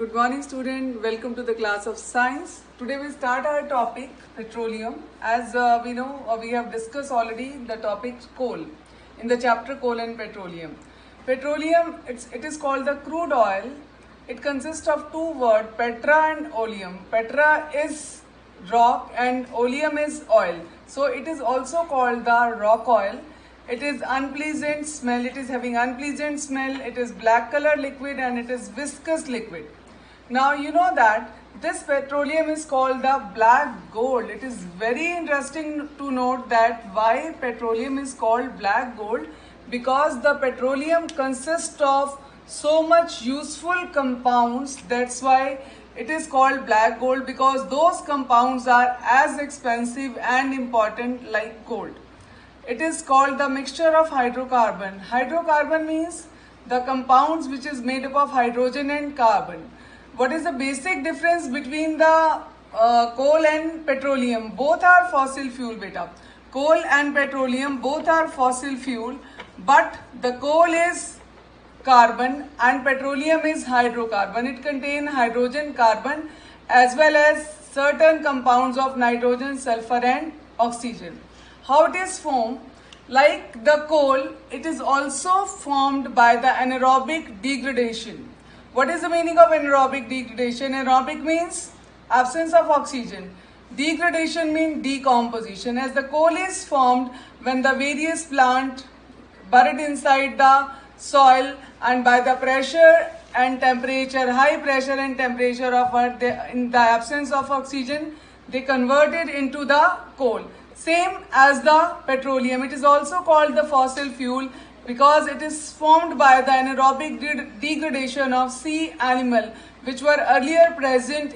Good morning, student. Welcome to the class of science. Today we start our topic petroleum. As we know, we have discussed already the topic coal in the chapter coal and petroleum. Petroleum, it is called the crude oil. It consists of two words, petra and oleum. Petra is rock and oleum is oil. So it is also called the rock oil. It is unpleasant smell. It is having unpleasant smell. It is black color liquid and it is viscous liquid. Now you know that this petroleum is called the black gold. It is very interesting to note that why petroleum is called black gold, because the petroleum consists of so much useful compounds. That's why it is called black gold, because those compounds are as expensive and important like gold. It is called the mixture of hydrocarbon. Hydrocarbon means the compounds which is made up of hydrogen and carbon. What is the basic difference between the coal and petroleum? Both are fossil fuel, beta. Coal and petroleum both are fossil fuel, but the coal is carbon and petroleum is hydrocarbon. It contains hydrogen, carbon as well as certain compounds of nitrogen, sulfur and oxygen. How it is formed? Like the coal, it is also formed by the anaerobic degradation. What is the meaning of anaerobic degradation? Anaerobic means absence of oxygen. Degradation means decomposition. As the coal is formed when the various plant buried inside the soil, and by the pressure and temperature, high pressure and temperature of earth, in the absence of oxygen, they convert it into the coal. Same as the petroleum. It is also called the fossil fuel because it is formed by the anaerobic degradation of sea animal which were earlier present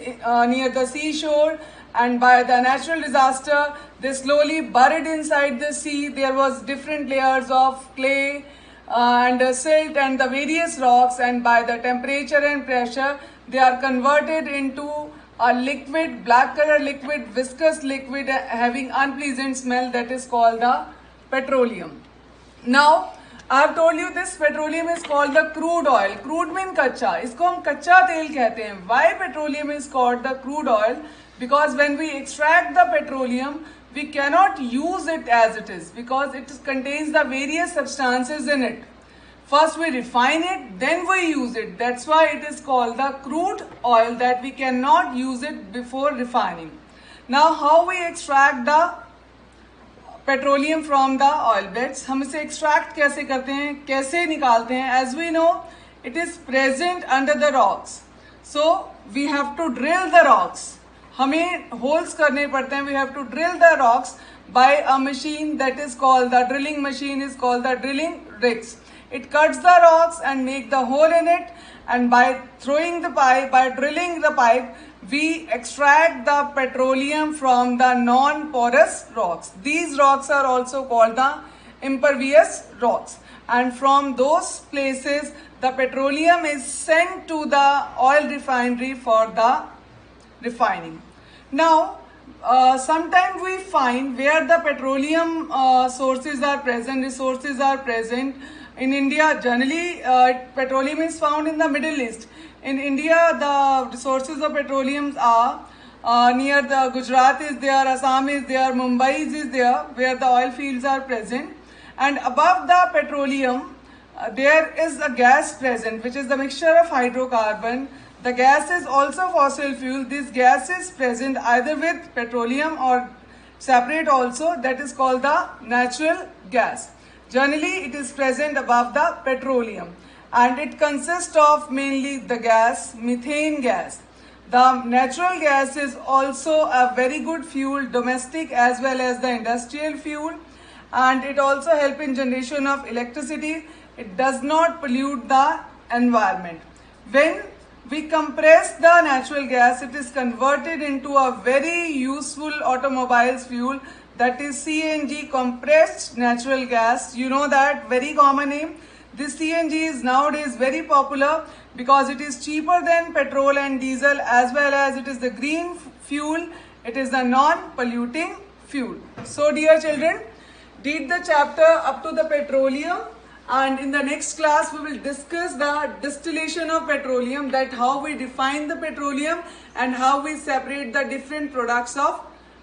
near the seashore, and by the natural disaster they slowly buried inside the sea. There was different layers of clay and silt and the various rocks, and by the temperature and pressure they are converted into a liquid, black color liquid, viscous liquid having unpleasant smell, that is called the petroleum. Now I have told you this petroleum is called the crude oil. Crude means कच्चा, इसको हम कच्चा तेल कहते हैं. Why petroleum is called the crude oil? Because when we extract the petroleum, we cannot use it as it is because it contains the various substances in it. First we refine it, then we use it. That's why it is called the crude oil, that we cannot use it before refining. Now how we extract the petroleum from the oil beds? हम इसे extract कैसे करते हैं, कैसे निकालते हैं? As we know, it is present under the rocks. So we have to drill the rocks. हमें holes करने पड़ते हैं. We have to drill the rocks by a machine that is called the drilling machine, is called the drilling rigs. It cuts the rocks and make the hole in it, and by throwing the pipe, by drilling the pipe, we extract the petroleum from the non-porous rocks. These rocks are also called the impervious rocks, and from those places the petroleum is sent to the oil refinery for the refining. Now sometimes we find where the petroleum sources are present, resources are present. In India, generally petroleum is found in the Middle East. In India, the resources of petroleum are near the Gujarat is there, Assam is there, Mumbai is there, where the oil fields are present. And above the petroleum, there is a gas present, which is the mixture of hydrocarbon. The gas is also fossil fuel. This gas is present either with petroleum or separate also, that is called the natural gas. Generally, it is present above the petroleum, and it consists of mainly the gas, methane gas. The natural gas is also a very good fuel, domestic as well as the industrial fuel, and it also helps in generation of electricity. It does not pollute the environment. When we compress the natural gas, it is converted into a very useful automobiles fuel, that is CNG, compressed natural gas. You know that, very common name. This CNG is nowadays very popular because it is cheaper than petrol and diesel, as well as it is the green fuel. It is the non-polluting fuel. So dear children, read the chapter up to the petroleum And in the next class, we will discuss the distillation of petroleum, that how we define the petroleum and how we separate the different products of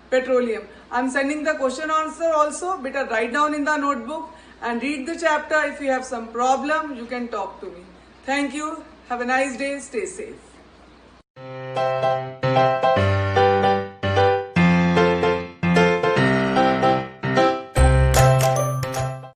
petroleum. I am sending the question answer also. Better write down in the notebook and read the chapter. If you have some problem, you can talk to me. Thank you. Have a nice day. Stay safe.